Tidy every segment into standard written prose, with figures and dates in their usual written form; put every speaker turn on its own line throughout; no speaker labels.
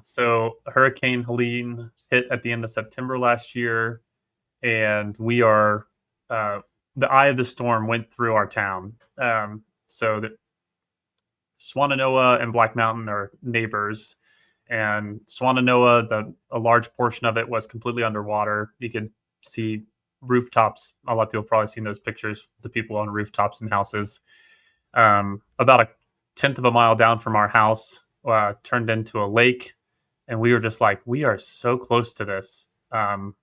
So Hurricane Helene hit at the end of September last year, and we are the eye of the storm went through our town. So the Swannanoa and Black Mountain are neighbors, and Swannanoa, a large portion of it was completely underwater. You could see rooftops. A lot of people have probably seen those pictures. The people on rooftops and houses. About a tenth of a mile down from our house, turned into a lake, and we were just like, we are so close to this. And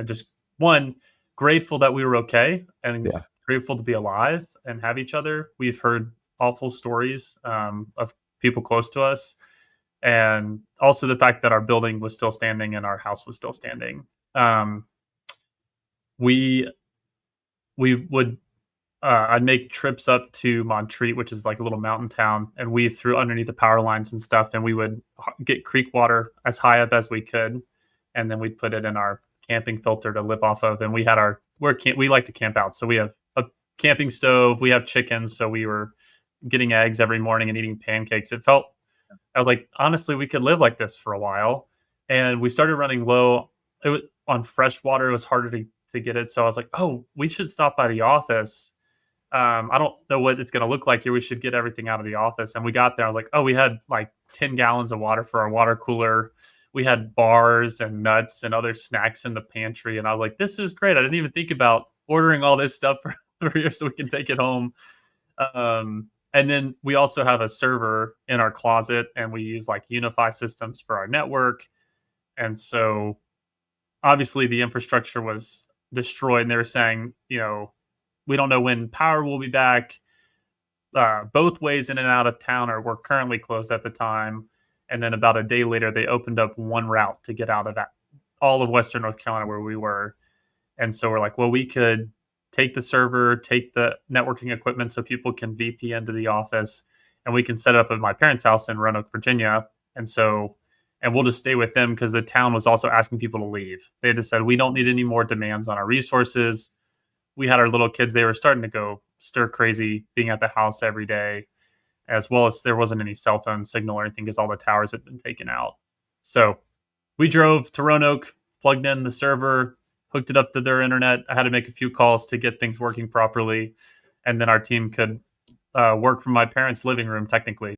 just one, grateful that we were okay, and
Yeah.
grateful to be alive and have each other. We've heard awful stories of people close to us, and also the fact that our building was still standing and our house was still standing. Um, we we would I'd make trips up to Montreat, which is like a little mountain town, and we threw underneath the power lines and stuff, and we would get creek water as high up as we could, and then we'd put it in our camping filter to live off of. And we had we like to camp out, so we have a camping stove, we have chickens, so we were getting eggs every morning and eating pancakes. I was like, honestly, we could live like this for a while. And we started running low. It was on fresh water. It was harder to get it. So I was like, oh, we should stop by the office. I don't know what it's going to look like here. We should get everything out of the office. And we got there. I was like, oh, we had like 10 gallons of water for our water cooler. We had bars and nuts and other snacks in the pantry. And I was like, this is great. I didn't even think about ordering all this stuff for here so we can take it home. And then we also have a server in our closet, and we use like Unify systems for our network. And so obviously the infrastructure was destroyed, and they were saying, we don't know when power will be back. Both ways in and out of town were currently closed at the time. And then about a day later, they opened up one route to get out of all of Western North Carolina where we were. And so we're like, well, we could take the server, take the networking equipment so people can VPN to the office, and we can set it up at my parents' house in Roanoke, Virginia. And we'll just stay with them because the town was also asking people to leave. They just said, we don't need any more demands on our resources. We had our little kids. They were starting to go stir crazy being at the house every day, as well as there wasn't any cell phone signal or anything because all the towers had been taken out. So we drove to Roanoke, plugged in the server, hooked it up to their internet. I had to make a few calls to get things working properly. And then our team could work from my parents' living room, technically.